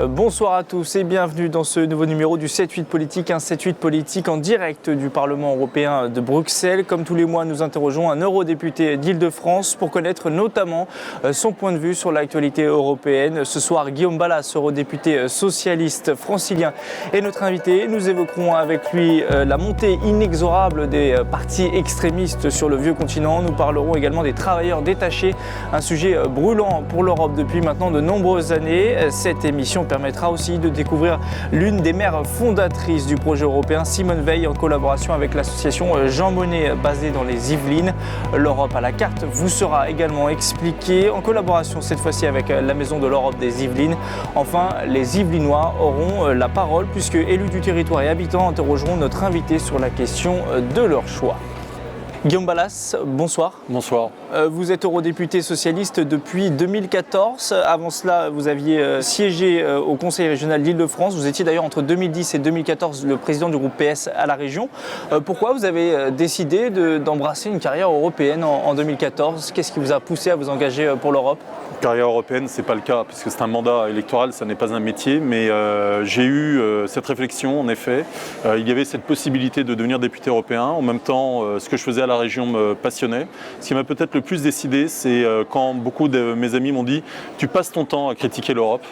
Bonsoir à tous et bienvenue dans ce nouveau numéro du 7-8 Politique, un 7-8 Politique en direct du Parlement européen de Bruxelles. Comme tous les mois, nous interrogeons un eurodéputé d'Île-de-France pour connaître notamment son point de vue sur l'actualité européenne. Ce soir, Guillaume Balas, eurodéputé socialiste francilien, est notre invité. Nous évoquerons avec lui la montée inexorable des partis extrémistes sur le vieux continent. Nous parlerons également des travailleurs détachés, un sujet brûlant pour l'Europe depuis maintenant de nombreuses années. Cette émission permettra aussi de découvrir l'une des mères fondatrices du projet européen, Simone Veil, en collaboration avec l'association Jean Monnet basée dans les Yvelines. L'Europe à la carte vous sera également expliquée en collaboration cette fois-ci avec la Maison de l'Europe des Yvelines. Enfin, les Yvelinois auront la parole puisque élus du territoire et habitants interrogeront notre invité sur la question de leur choix. Guillaume Balas, bonsoir. Bonsoir. Vous êtes eurodéputé socialiste depuis 2014. Avant cela, vous aviez siégé au Conseil régional d'Île-de-France. Vous étiez d'ailleurs entre 2010 et 2014 le président du groupe PS à la région. Pourquoi vous avez décidé d'embrasser une carrière européenne en 2014 ? Qu'est-ce qui vous a poussé à vous engager pour l'Europe ? Carrière européenne, ce n'est pas le cas, puisque c'est un mandat électoral, ça n'est pas un métier, mais j'ai eu cette réflexion, en effet. Il y avait cette possibilité de devenir député européen. En même temps, ce que je faisais à la région me passionnait. Ce qui m'a peut-être le plus décidé, c'est quand beaucoup de mes amis m'ont dit « Tu passes ton temps à critiquer l'Europe ».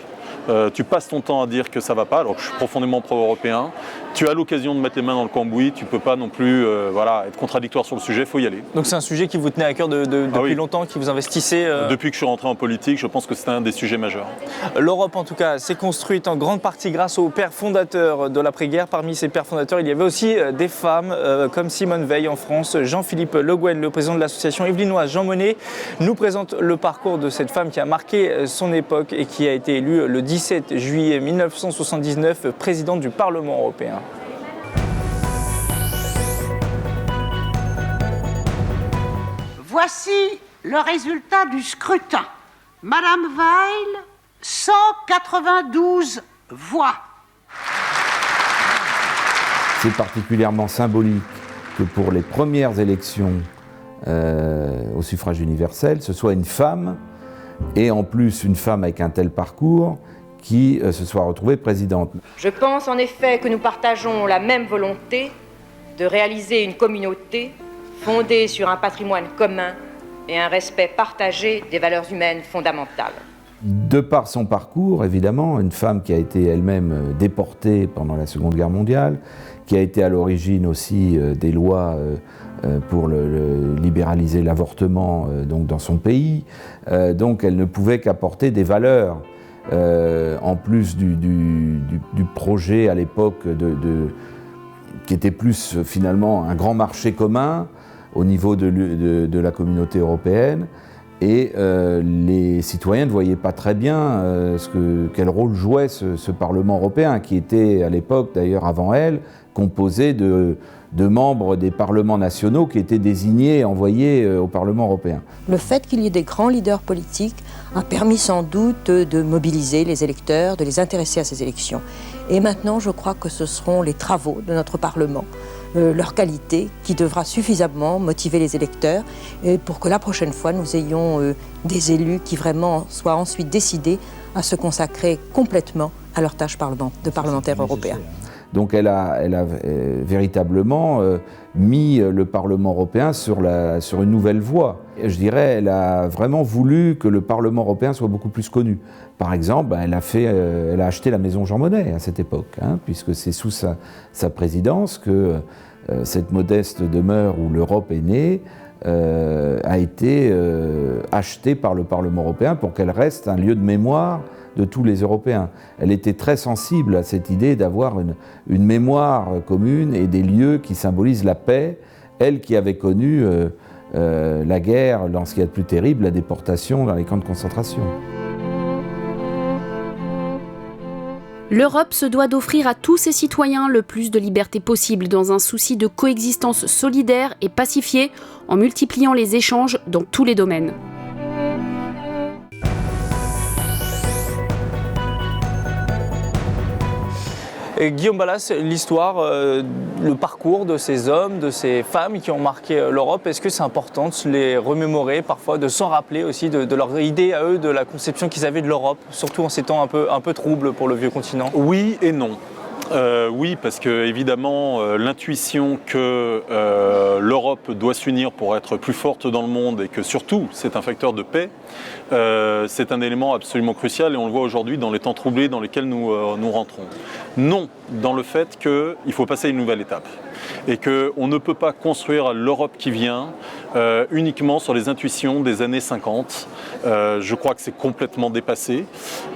Tu passes ton temps à dire que ça ne va pas, alors que je suis profondément pro-européen. Tu as l'occasion de mettre les mains dans le cambouis, tu ne peux pas non plus être contradictoire sur le sujet, il faut y aller. Donc c'est un sujet qui vous tenait à cœur depuis longtemps, qui vous investissait Depuis que je suis rentré en politique, je pense que c'est un des sujets majeurs. L'Europe, en tout cas, s'est construite en grande partie grâce aux pères fondateurs de l'après-guerre. Parmi ces pères fondateurs, il y avait aussi des femmes comme Simone Veil en France. Jean-Philippe Le Guen, le président de l'association yvelinoise Jean Monnet, nous présente le parcours de cette femme qui a marqué son époque et qui a été élue le 17 juillet 1979 présidente du Parlement européen. Voici le résultat du scrutin. Madame Veil, 192 voix. C'est particulièrement symbolique que pour les premières élections au suffrage universel, ce soit une femme, et en plus une femme avec un tel parcours, qui se soit retrouvée présidente. Je pense en effet que nous partageons la même volonté de réaliser une communauté fondée sur un patrimoine commun et un respect partagé des valeurs humaines fondamentales. De par son parcours, évidemment, une femme qui a été elle-même déportée pendant la Seconde Guerre mondiale, qui a été à l'origine aussi des lois pour libéraliser l'avortement donc dans son pays, donc elle ne pouvait qu'apporter des valeurs. En plus du projet à l'époque qui était plus finalement un grand marché commun au niveau de la communauté européenne, et les citoyens ne voyaient pas très bien quel rôle jouait ce Parlement européen, qui était à l'époque, d'ailleurs avant elle, composé de membres des parlements nationaux qui étaient désignés et envoyés au Parlement européen. Le fait qu'il y ait des grands leaders politiques a permis sans doute de mobiliser les électeurs, de les intéresser à ces élections. Et maintenant, je crois que ce seront les travaux de notre Parlement, leur qualité, qui devra suffisamment motiver les électeurs pour que la prochaine fois, nous ayons des élus qui vraiment soient ensuite décidés à se consacrer complètement à leur tâche de parlementaire européen. Donc elle a véritablement mis le Parlement européen sur une nouvelle voie. Je dirais, elle a vraiment voulu que le Parlement européen soit beaucoup plus connu. Par exemple, elle a acheté la maison Jean Monnet à cette époque, puisque c'est sous sa présidence que cette modeste demeure où l'Europe est née a été achetée par le Parlement européen pour qu'elle reste un lieu de mémoire de tous les Européens. Elle était très sensible à cette idée d'avoir une mémoire commune et des lieux qui symbolisent la paix, elle qui avait connu la guerre, dans ce qu'il y a de plus terrible, la déportation dans les camps de concentration. L'Europe se doit d'offrir à tous ses citoyens le plus de liberté possible dans un souci de coexistence solidaire et pacifiée en multipliant les échanges dans tous les domaines. Et Guillaume Balas, l'histoire, le parcours de ces hommes, de ces femmes qui ont marqué l'Europe, est-ce que c'est important de se les remémorer parfois, de s'en rappeler aussi de leur idée à eux, de la conception qu'ils avaient de l'Europe, surtout en ces temps un peu troubles pour le vieux continent? Oui et non. Oui, parce que évidemment, l'intuition que l'Europe doit s'unir pour être plus forte dans le monde et que surtout c'est un facteur de paix, c'est un élément absolument crucial et on le voit aujourd'hui dans les temps troublés dans lesquels nous rentrons. Non, dans le fait qu'il faut passer à une nouvelle étape et qu'on ne peut pas construire l'Europe qui vient uniquement sur les intuitions des années 50. Je crois que c'est complètement dépassé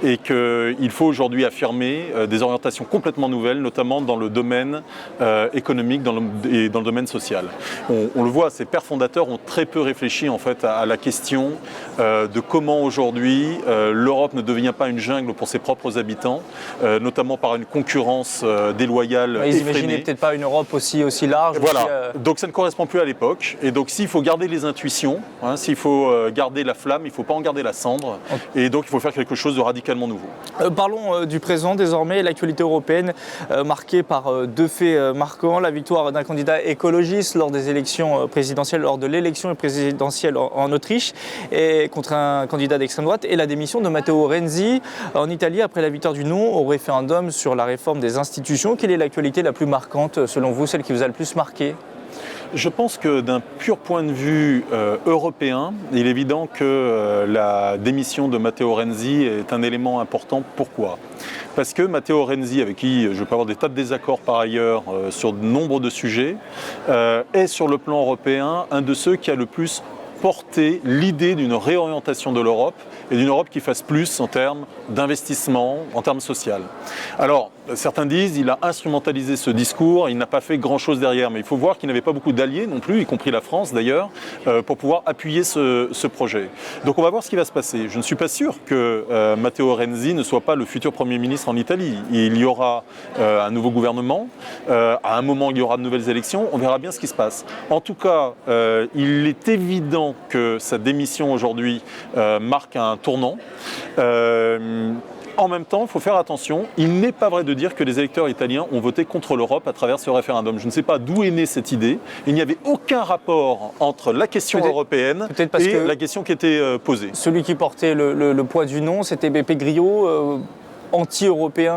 et qu'il faut aujourd'hui affirmer des orientations complètement nouvelles, notamment dans le domaine économique et dans le domaine social. On le voit, ces pères fondateurs ont très peu réfléchi en fait à la question de comment aujourd'hui l'Europe ne devient pas une jungle pour ses propres habitants, notamment par une concurrence déloyale. Ils n'imaginaient peut-être pas une Europe aussi large. Voilà, aussi, donc ça ne correspond plus à l'époque. Et donc s'il faut garder les intuitions, s'il faut garder la flamme, il ne faut pas en garder la cendre. Et donc il faut faire quelque chose de radicalement nouveau. Parlons du présent désormais, l'actualité européenne marquée par deux faits marquants. La victoire d'un candidat écologiste lors des élections présidentielles, lors de l'élection présidentielle en Autriche, et contre un candidat d'extrême droite, et la démission de Matteo Renzi en Italie après la victoire du non au référendum sur la réforme des institutions. Quelle est l'actualité la plus marquante selon vous, celle qui vous a le plus marqué? Je pense que d'un pur point de vue européen, il est évident que la démission de Matteo Renzi est un élément important. Pourquoi ? Parce que Matteo Renzi, avec qui je peux avoir des tas de désaccords par ailleurs sur de nombre de sujets, est sur le plan européen un de ceux qui a le plus porté l'idée d'une réorientation de l'Europe et d'une Europe qui fasse plus en termes d'investissement, en termes social. Alors, certains disent qu'il a instrumentalisé ce discours, il n'a pas fait grand-chose derrière, mais il faut voir qu'il n'avait pas beaucoup d'alliés non plus, y compris la France d'ailleurs, pour pouvoir appuyer ce projet. Donc on va voir ce qui va se passer. Je ne suis pas sûr que Matteo Renzi ne soit pas le futur Premier ministre en Italie. Il y aura un nouveau gouvernement, à un moment il y aura de nouvelles élections, on verra bien ce qui se passe. En tout cas, il est évident que sa démission aujourd'hui marque un tournant. En même temps, il faut faire attention, il n'est pas vrai de dire que les électeurs italiens ont voté contre l'Europe à travers ce référendum. Je ne sais pas d'où est née cette idée. Il n'y avait aucun rapport entre la question européenne et la question qui était posée. Celui qui portait le poids du non, c'était Beppe Grillo, anti-européen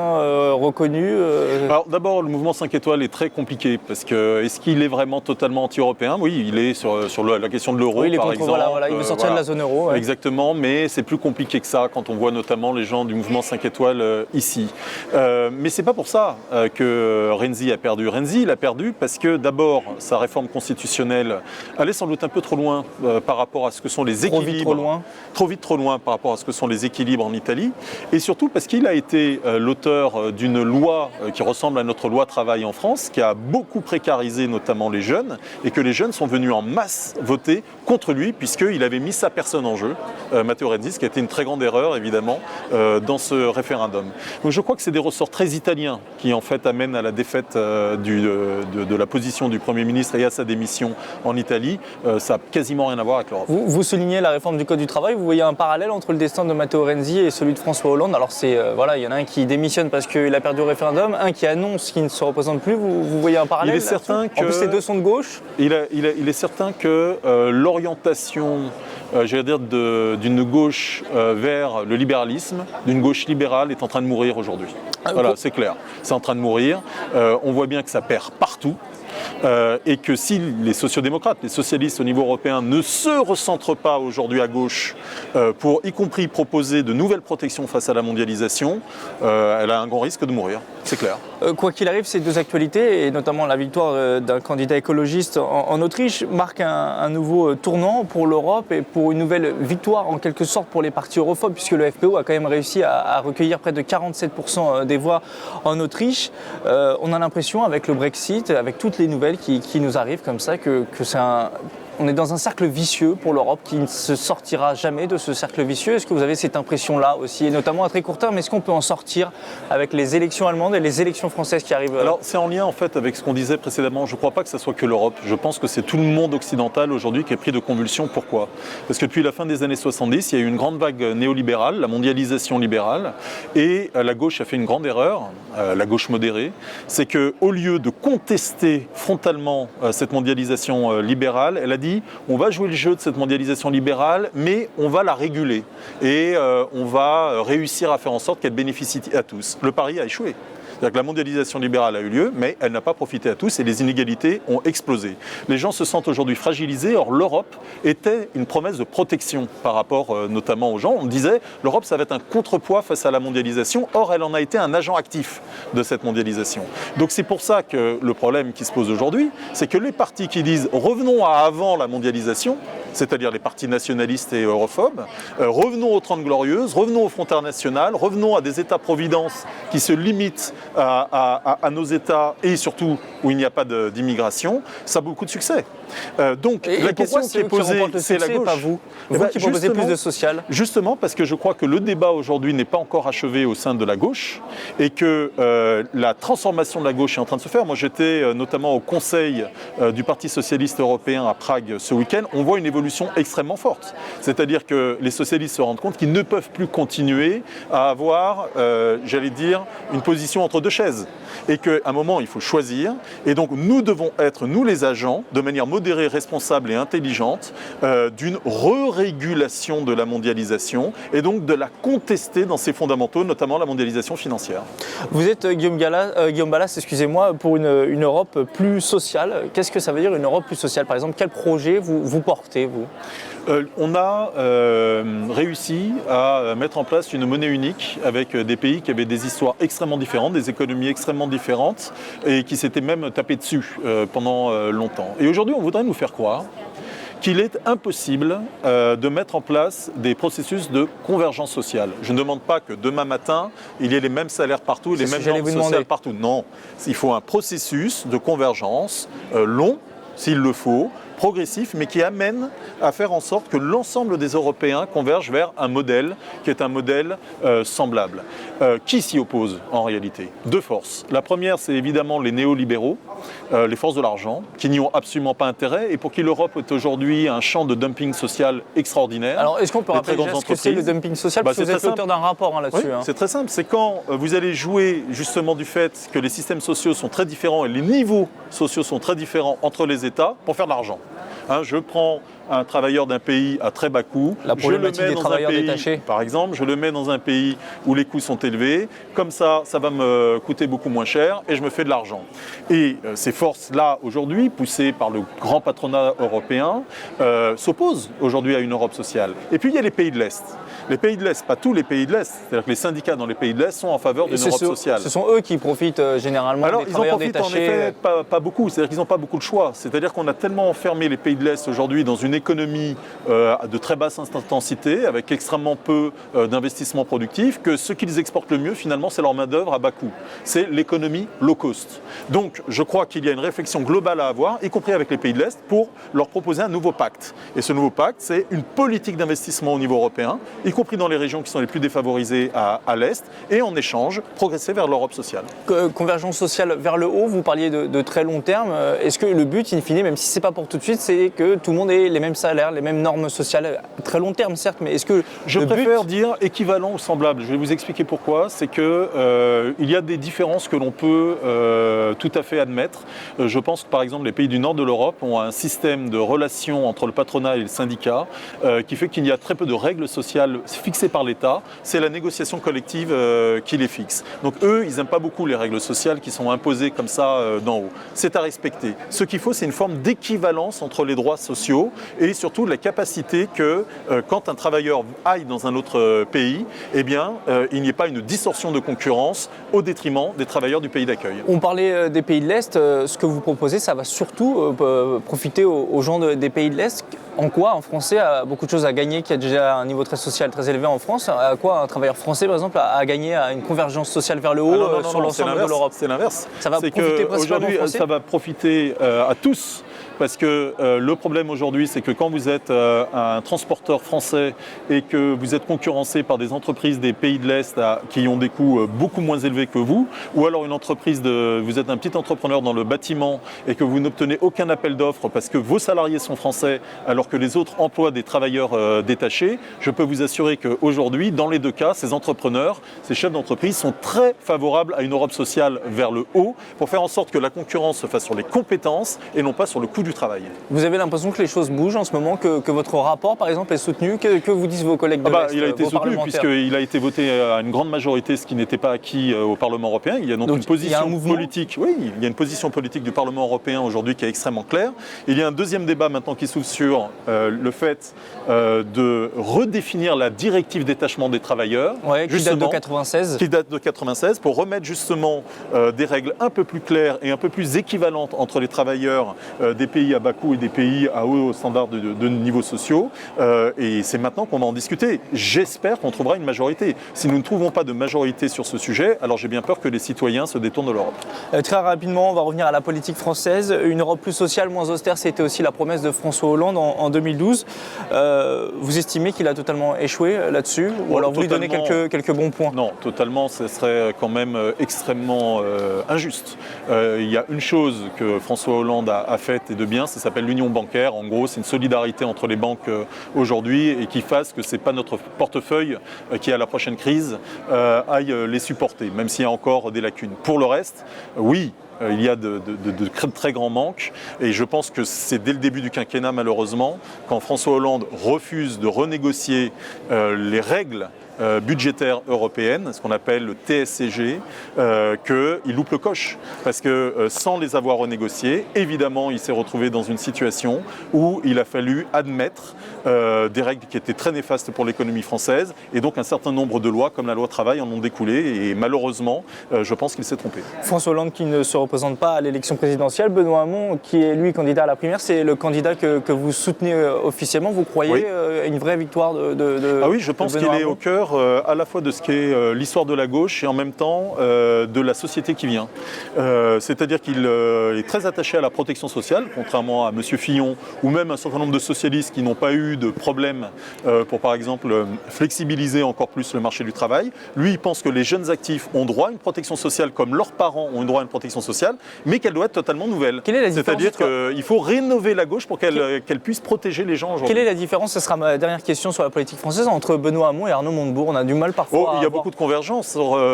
reconnu. Alors d'abord, le mouvement 5 étoiles est très compliqué parce que est-ce qu'il est vraiment totalement anti-européen? Oui, il est sur la question de l'euro, par exemple. Voilà, il veut sortir de la zone euro. Ouais. Exactement, mais c'est plus compliqué que ça quand on voit notamment les gens du mouvement 5 étoiles ici. Mais c'est pas pour ça que Renzi a perdu. Renzi, il a perdu parce que d'abord, sa réforme constitutionnelle allait sans doute un peu trop loin par rapport à ce que sont les équilibres. Trop vite, trop loin. Trop vite, trop loin par rapport à ce que sont les équilibres en Italie. Et surtout parce qu'il a été l'auteur d'une loi qui ressemble à notre loi travail en France, qui a beaucoup précarisé notamment les jeunes, et que les jeunes sont venus en masse voter contre lui, puisqu'il avait mis sa personne en jeu, Matteo Renzi, ce qui a été une très grande erreur, évidemment, dans ce référendum. Donc je crois que c'est des ressorts très italiens qui, en fait, amènent à la défaite de la position du Premier ministre et à sa démission en Italie. Ça n'a quasiment rien à voir avec l'Europe. Vous soulignez la réforme du Code du travail, vous voyez un parallèle entre le destin de Matteo Renzi et celui de François Hollande. Alors voilà, il y en a un qui démissionne parce qu'il a perdu au référendum, un qui annonce qu'il ne se représente plus. Vous voyez un parallèle? Il est certain que, en plus, les deux sont de gauche. Il est certain que l'orientation, j'allais dire, d'une gauche vers le libéralisme, d'une gauche libérale, est en train de mourir aujourd'hui. Voilà, c'est clair. C'est en train de mourir. On voit bien que ça perd partout. Et que si les sociodémocrates, les socialistes au niveau européen ne se recentrent pas aujourd'hui à gauche pour y compris proposer de nouvelles protections face à la mondialisation, elle a un grand risque de mourir, c'est clair. Quoi qu'il arrive, ces deux actualités, et notamment la victoire d'un candidat écologiste en Autriche, marquent un nouveau tournant pour l'Europe et pour une nouvelle victoire en quelque sorte pour les partis europhobes, puisque le FPÖ a quand même réussi à recueillir près de 47% des voix en Autriche. On a l'impression avec le Brexit, avec toutes les nouvelles qui nous arrivent comme ça, que c'est on est dans un cercle vicieux pour l'Europe qui ne se sortira jamais de ce cercle vicieux. Est-ce que vous avez cette impression-là aussi, et notamment à très court terme? Est-ce qu'on peut en sortir avec les élections allemandes et les élections françaises qui arrivent? Alors c'est en lien en fait avec ce qu'on disait précédemment. Je ne crois pas que ce soit que l'Europe. Je pense que c'est tout le monde occidental aujourd'hui qui est pris de convulsions. Pourquoi? Parce que depuis la fin des années 70, il y a eu une grande vague néolibérale, la mondialisation libérale, et la gauche a fait une grande erreur, la gauche modérée, c'est qu'au lieu de contester frontalement cette mondialisation libérale, elle a dit on va jouer le jeu de cette mondialisation libérale, mais on va la réguler et on va réussir à faire en sorte qu'elle bénéficie à tous. Le pari a échoué. C'est-à-dire que la mondialisation libérale a eu lieu, mais elle n'a pas profité à tous et les inégalités ont explosé. Les gens se sentent aujourd'hui fragilisés. Or, l'Europe était une promesse de protection par rapport notamment aux gens. On disait l'Europe, ça va être un contrepoids face à la mondialisation. Or, elle en a été un agent actif de cette mondialisation. Donc, c'est pour ça que le problème qui se pose aujourd'hui, c'est que les partis qui disent revenons à avant la mondialisation, c'est-à-dire les partis nationalistes et europhobes, revenons aux 30 Glorieuses, revenons aux frontières nationales, revenons à des États-providence qui se limitent à nos États et surtout où il n'y a pas d'immigration, ça a beaucoup de succès. Donc la question qui est posée, c'est la gauche. Pas vous. Vous qui proposez plus de social. Justement parce que je crois que le débat aujourd'hui n'est pas encore achevé au sein de la gauche et que la transformation de la gauche est en train de se faire. Moi j'étais notamment au conseil du Parti socialiste européen à Prague ce week-end. On voit une évolution extrêmement forte. C'est-à-dire que les socialistes se rendent compte qu'ils ne peuvent plus continuer à avoir, j'allais dire, une position entre deux chaises. Et qu'à un moment, il faut choisir. Et donc, nous devons être, nous les agents, de manière modérée, responsable et intelligente, d'une re-régulation de la mondialisation et donc de la contester dans ses fondamentaux, notamment la mondialisation financière. Vous êtes, Guillaume Balas, excusez-moi, pour une Europe plus sociale. Qu'est-ce que ça veut dire une Europe plus sociale? Par exemple, quel projet vous portez, vous? On a réussi à mettre en place une monnaie unique avec des pays qui avaient des histoires extrêmement différentes, des économies extrêmement différentes et qui s'étaient même tapés dessus pendant longtemps. Et aujourd'hui, on voudrait nous faire croire qu'il est impossible de mettre en place des processus de convergence sociale. Je ne demande pas que demain matin, il y ait les mêmes salaires partout, les mêmes normes sociales partout. Non, il faut un processus de convergence long, s'il le faut, progressif, mais qui amène à faire en sorte que l'ensemble des Européens convergent vers un modèle qui est un modèle semblable. Qui s'y oppose en réalité? Deux forces. La première, c'est évidemment les néolibéraux, les forces de l'argent, qui n'y ont absolument pas intérêt et pour qui l'Europe est aujourd'hui un champ de dumping social extraordinaire. Alors, est-ce qu'on peut rappeler ce que c'est le dumping social? Parce que vous êtes l'auteur d'un rapport là-dessus. Oui, c'est très simple. C'est quand vous allez jouer justement du fait que les systèmes sociaux sont très différents et les niveaux sociaux sont très différents entre les États pour faire de l'argent. Je prends un travailleur d'un pays à très bas coût, je le mets des travailleurs détachés. Par exemple, je le mets dans un pays où les coûts sont élevés, comme ça va me coûter beaucoup moins cher et je me fais de l'argent. Et ces forces-là, aujourd'hui, poussées par le grand patronat européen, s'opposent aujourd'hui à une Europe sociale. Et puis il y a les pays de l'Est. Les pays de l'Est, pas tous les pays de l'Est, c'est-à-dire que les syndicats dans les pays de l'Est sont en faveur d'une Europe sociale. Ce sont eux qui profitent généralement des travailleurs détachés. Alors ils en profitent en effet pas beaucoup, c'est-à-dire qu'ils n'ont pas beaucoup de choix. C'est-à-dire qu'on a tellement enfermé les pays de l'Est aujourd'hui dans une économie de très basse intensité, avec extrêmement peu d'investissements productifs, que ce qu'ils exportent le mieux, finalement, c'est leur main-d'œuvre à bas coût. C'est l'économie low cost. Donc, je crois qu'il y a une réflexion globale à avoir, y compris avec les pays de l'Est, pour leur proposer un nouveau pacte. Et ce nouveau pacte, c'est une politique d'investissement au niveau européen, y compris dans les régions qui sont les plus défavorisées à l'Est, et en échange, progresser vers l'Europe sociale. Convergence sociale vers le haut, vous parliez de très long terme. Est-ce que le but, in fine, même si ce n'est pas pour tout de suite, c'est que tout le monde ait les mêmes salaires, les mêmes normes sociales, à très long terme certes, mais est-ce que je préfère dire équivalent ou semblable? Je vais vous expliquer pourquoi. C'est que il y a des différences que l'on peut tout à fait admettre. Je pense que par exemple les pays du nord de l'Europe ont un système de relations entre le patronat et le syndicat qui fait qu'il y a très peu de règles sociales fixées par l'État. C'est la négociation collective qui les fixe. Donc eux, ils n'aiment pas beaucoup les règles sociales qui sont imposées comme ça d'en haut. C'est à respecter. Ce qu'il faut, c'est une forme d'équivalence entre les droits sociaux et surtout la capacité que quand un travailleur aille dans un autre pays, eh bien, il n'y ait pas une distorsion de concurrence au détriment des travailleurs du pays d'accueil. On parlait des pays de l'Est, ce que vous proposez, ça va surtout profiter aux gens des pays de l'Est. En quoi un Français a beaucoup de choses à gagner, qui a déjà un niveau très social très élevé en France? À quoi un travailleur français, par exemple, a gagné à une convergence sociale vers le haut sur l'ensemble de l'Europe? C'est l'inverse. Ça va profiter principalement aux Français. Ça va profiter à tous. parce que le problème aujourd'hui, c'est que quand vous êtes un transporteur français et que vous êtes concurrencé par des entreprises des pays de l'Est qui ont des coûts beaucoup moins élevés que vous, ou alors vous êtes un petit entrepreneur dans le bâtiment et que vous n'obtenez aucun appel d'offres parce que vos salariés sont français alors que les autres emploient des travailleurs détachés, je peux vous assurer qu'aujourd'hui, dans les deux cas, ces entrepreneurs, ces chefs d'entreprise sont très favorables à une Europe sociale vers le haut pour faire en sorte que la concurrence se fasse sur les compétences et non pas sur le coût du travail. Vous avez l'impression que les choses bougent en ce moment, que votre rapport, par exemple, est soutenu? Que vous disent vos collègues de l'Est? Il a été soutenu puisqu'il a été voté à une grande majorité, ce qui n'était pas acquis au Parlement européen. Il y a donc une position politique. Oui, il y a une position politique du Parlement européen aujourd'hui qui est extrêmement claire. Il y a un deuxième débat maintenant qui s'ouvre sur le fait de redéfinir la directive détachement des travailleurs. Ouais, qui date de 96. Qui date de 96 pour remettre justement des règles un peu plus claires et un peu plus équivalentes entre les travailleurs des pays à bas coût et des pays à haut standard de niveaux sociaux. Et c'est maintenant qu'on va en discuter. J'espère qu'on trouvera une majorité. Si nous ne trouvons pas de majorité sur ce sujet, alors j'ai bien peur que les citoyens se détournent de l'Europe. Très rapidement, on va revenir à la politique française. Une Europe plus sociale, moins austère, c'était aussi la promesse de François Hollande en 2012. Vous estimez qu'il a totalement échoué là-dessus? Ou alors vous lui donnez quelques bons points? Non, totalement, ce serait quand même extrêmement injuste. Il y a une chose que François Hollande a faite et de bien, ça s'appelle l'union bancaire. En gros, c'est une solidarité entre les banques aujourd'hui et qui fasse que ce n'est pas notre portefeuille qui, à la prochaine crise, aille les supporter, même s'il y a encore des lacunes. Pour le reste, oui, il y a de très grands manques et je pense que c'est dès le début du quinquennat, malheureusement, quand François Hollande refuse de renégocier les règles budgétaire européenne, ce qu'on appelle le TSCG, qu'il loupe le coche. Parce que sans les avoir renégociés, évidemment, il s'est retrouvé dans une situation où il a fallu admettre des règles qui étaient très néfastes pour l'économie française et donc un certain nombre de lois, comme la loi travail, en ont découlé et malheureusement, je pense qu'il s'est trompé. François Hollande qui ne se représente pas à l'élection présidentielle, Benoît Hamon qui est lui candidat à la primaire, c'est le candidat que vous soutenez officiellement. Vous croyez à une vraie victoire de Ah oui, je pense qu'il est au cœur à la fois de ce qu'est l'histoire de la gauche et en même temps de la société qui vient. C'est-à-dire qu'il est très attaché à la protection sociale, contrairement à M. Fillon ou même un certain nombre de socialistes qui n'ont pas eu de problème pour, par exemple, flexibiliser encore plus le marché du travail. Lui, il pense que les jeunes actifs ont droit à une protection sociale comme leurs parents ont droit à une protection sociale, mais qu'elle doit être totalement nouvelle. C'est-à-dire qu'il faut rénover la gauche pour qu'elle puisse protéger les gens aujourd'hui. Quelle est la différence, ce sera ma dernière question sur la politique française, entre Benoît Hamon et Arnaud Montebourg? On a du mal parfois il y a beaucoup de convergences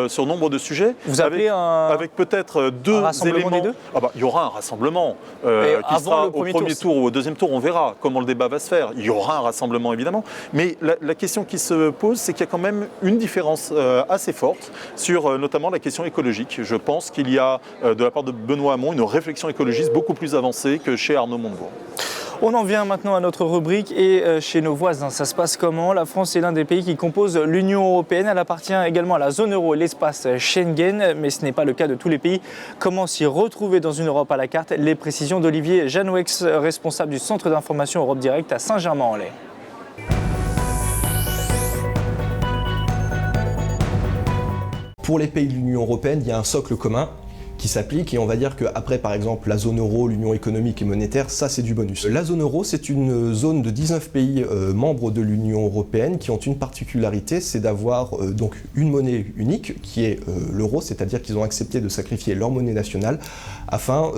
sur nombre de sujets. Vous appelez avec peut-être deux éléments. Des deux il y aura un rassemblement qui sera au premier tour ou au deuxième tour. On verra comment le débat va se faire. Il y aura un rassemblement évidemment. Mais la question qui se pose, c'est qu'il y a quand même une différence assez forte sur notamment la question écologique. Je pense qu'il y a de la part de Benoît Hamon une réflexion écologiste beaucoup plus avancée que chez Arnaud Montebourg. On en vient maintenant à notre rubrique et chez nos voisins, ça se passe comment? La France est l'un des pays qui composent l'Union européenne. Elle appartient également à la zone euro et l'espace Schengen, mais ce n'est pas le cas de tous les pays. Comment s'y retrouver dans une Europe à la carte? Les précisions d'Olivier Janouex, responsable du Centre d'information Europe Direct à Saint-Germain-en-Laye. Pour les pays de l'Union européenne, il y a un socle commun qui s'applique et on va dire qu'après par exemple la zone euro, l'union économique et monétaire, ça c'est du bonus. La zone euro, c'est une zone de 19 pays membres de l'Union européenne qui ont une particularité, c'est d'avoir donc une monnaie unique qui est l'euro, c'est-à-dire qu'ils ont accepté de sacrifier leur monnaie nationale afin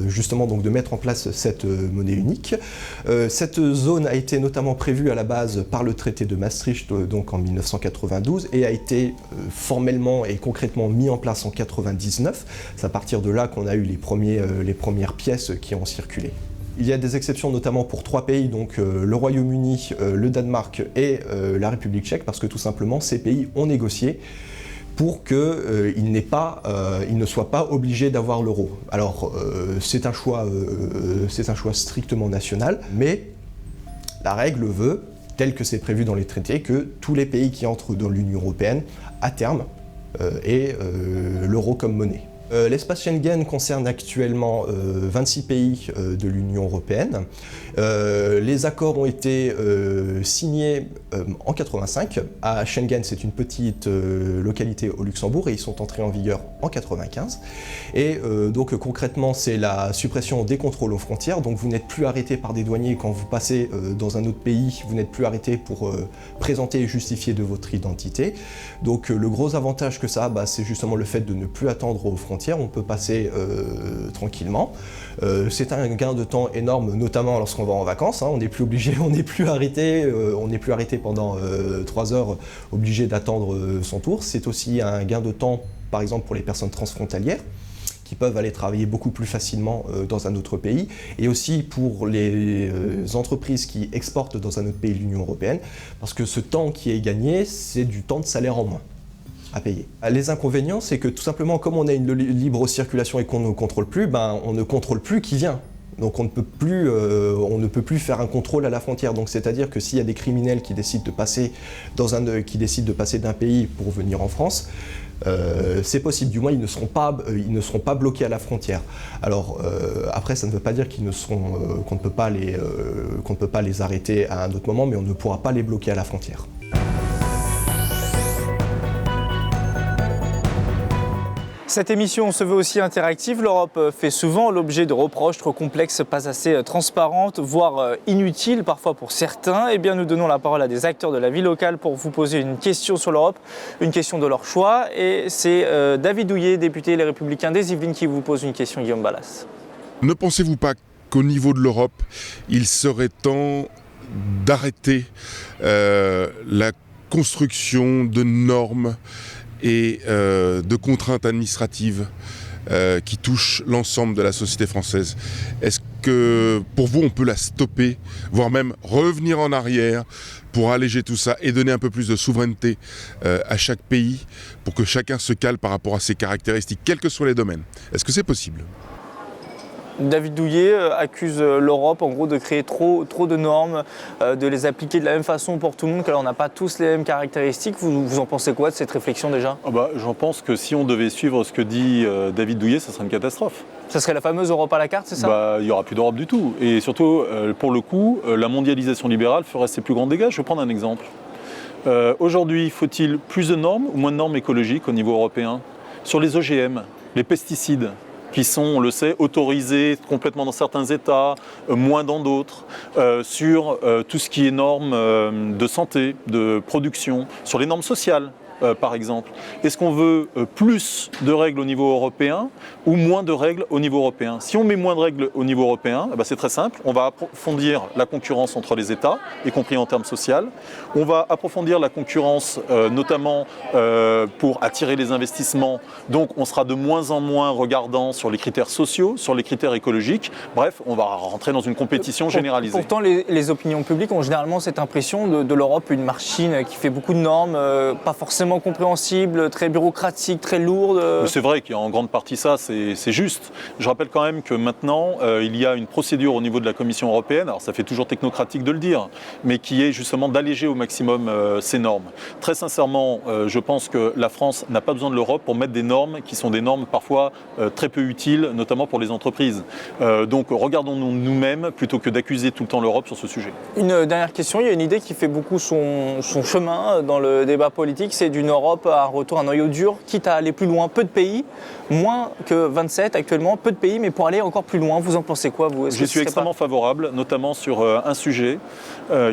justement donc de mettre en place cette monnaie unique. Cette zone a été notamment prévue à la base par le traité de Maastricht donc en 1992 et a été formellement et concrètement mis en place en 1999. C'est à partir de là qu'on a eu les premières pièces qui ont circulé. Il y a des exceptions notamment pour 3 pays, donc le Royaume-Uni, le Danemark et la République tchèque, parce que tout simplement ces pays ont négocié pour qu'ils ne soient pas obligés d'avoir l'euro. Alors c'est un choix strictement national, mais la règle veut, tel que c'est prévu dans les traités, que tous les pays qui entrent dans l'Union européenne, à terme, aient l'euro comme monnaie. L'espace Schengen concerne actuellement 26 pays de l'Union européenne. Les accords ont été signés en 85. À Schengen, c'est une petite localité au Luxembourg et ils sont entrés en vigueur en 95. Et donc concrètement, c'est la suppression des contrôles aux frontières. Donc vous n'êtes plus arrêté par des douaniers quand vous passez dans un autre pays. Vous n'êtes plus arrêté pour présenter et justifier de votre identité. Donc le gros avantage que ça a, c'est justement le fait de ne plus attendre aux frontières. On peut passer tranquillement. C'est un gain de temps énorme, notamment lorsqu'on va en vacances. On n'est plus obligé, on n'est plus arrêté pendant 3 heures, obligé d'attendre son tour. C'est aussi un gain de temps, par exemple, pour les personnes transfrontalières, qui peuvent aller travailler beaucoup plus facilement dans un autre pays, et aussi pour les entreprises qui exportent dans un autre pays de l'Union européenne, parce que ce temps qui est gagné, c'est du temps de salaire en moins à payer. Les inconvénients, c'est que tout simplement, comme on a une libre circulation et qu'on ne contrôle plus, on ne contrôle plus qui vient. Donc on ne peut plus faire un contrôle à la frontière. Donc c'est-à-dire que s'il y a des criminels qui décident de passer d'un pays pour venir en France, c'est possible. Du moins, ils ne seront pas bloqués à la frontière. Alors après, ça ne veut pas dire qu'on ne peut pas les arrêter à un autre moment, mais on ne pourra pas les bloquer à la frontière. Cette émission se veut aussi interactive. L'Europe fait souvent l'objet de reproches trop complexes, pas assez transparentes, voire inutiles parfois pour certains. Eh bien, nous donnons la parole à des acteurs de la vie locale pour vous poser une question sur l'Europe, une question de leur choix. Et c'est David Douillet, député Les Républicains des Yvelines, qui vous pose une question, Guillaume Balas. Ne pensez-vous pas qu'au niveau de l'Europe, il serait temps d'arrêter la construction de normes et de contraintes administratives qui touchent l'ensemble de la société française? Est-ce que pour vous on peut la stopper, voire même revenir en arrière pour alléger tout ça et donner un peu plus de souveraineté à chaque pays pour que chacun se cale par rapport à ses caractéristiques, quels que soient les domaines? Est-ce que c'est possible? David Douillet accuse l'Europe en gros de créer trop de normes, de les appliquer de la même façon pour tout le monde, car on n'a pas tous les mêmes caractéristiques. Vous en pensez quoi de cette réflexion déjà? J'en pense que si on devait suivre ce que dit David Douillet, ça serait une catastrophe. Ça serait la fameuse Europe à la carte, c'est ça? Il n'y aura plus d'Europe du tout. Et surtout, pour le coup, la mondialisation libérale ferait ses plus grands dégâts. Je vais prendre un exemple. Aujourd'hui, faut-il plus de normes ou moins de normes écologiques au niveau européen? Sur les OGM, les pesticides, qui sont, on le sait, autorisés complètement dans certains États, moins dans d'autres, sur tout ce qui est normes de santé, de production, sur les normes sociales. Par exemple. Est-ce qu'on veut plus de règles au niveau européen ou moins de règles au niveau européen? Si on met moins de règles au niveau européen, c'est très simple, on va approfondir la concurrence entre les États, y compris en termes sociaux. On va approfondir la concurrence notamment pour attirer les investissements, donc on sera de moins en moins regardant sur les critères sociaux, sur les critères écologiques. Bref, on va rentrer dans une compétition généralisée. Pourtant, les opinions publiques ont généralement cette impression de l'Europe, une machine qui fait beaucoup de normes, pas forcément compréhensible, très bureaucratique, très lourde. C'est vrai qu'il y a en grande partie ça, c'est juste. Je rappelle quand même que maintenant, il y a une procédure au niveau de la Commission européenne, alors ça fait toujours technocratique de le dire, mais qui est justement d'alléger au maximum ces normes. Très sincèrement, je pense que la France n'a pas besoin de l'Europe pour mettre des normes qui sont des normes parfois très peu utiles, notamment pour les entreprises. Donc regardons-nous nous-mêmes plutôt que d'accuser tout le temps l'Europe sur ce sujet. Une dernière question, il y a une idée qui fait beaucoup son chemin dans le débat politique, c'est d'une Europe à un retour à un noyau dur, quitte à aller plus loin. Peu de pays, moins que 27 actuellement, peu de pays, mais pour aller encore plus loin. Vous en pensez quoi, vous? Je suis extrêmement favorable, notamment sur un sujet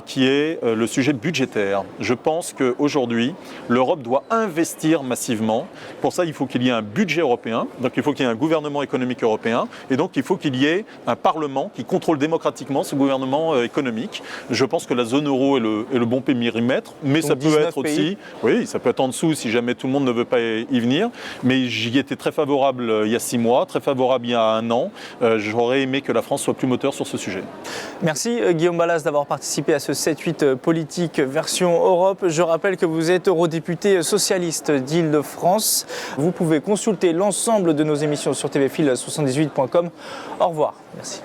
qui est le sujet budgétaire. Je pense qu'aujourd'hui, l'Europe doit investir massivement. Pour ça, il faut qu'il y ait un budget européen, donc il faut qu'il y ait un gouvernement économique européen, et donc il faut qu'il y ait un Parlement qui contrôle démocratiquement ce gouvernement économique. Je pense que la zone euro est le bon périmètre, mais donc ça peut être aussi... Oui, ça peut être en dessous si jamais tout le monde ne veut pas y venir, mais j'y étais très favorable il y a 6 mois, très favorable il y a 1 an. J'aurais aimé que la France soit plus moteur sur ce sujet. Merci Guillaume Balas d'avoir participé à ce 7-8 politique version Europe. Je rappelle que vous êtes eurodéputé socialiste d'Île-de-France. Vous pouvez consulter l'ensemble de nos émissions sur tvfil78.com. Au revoir. Merci.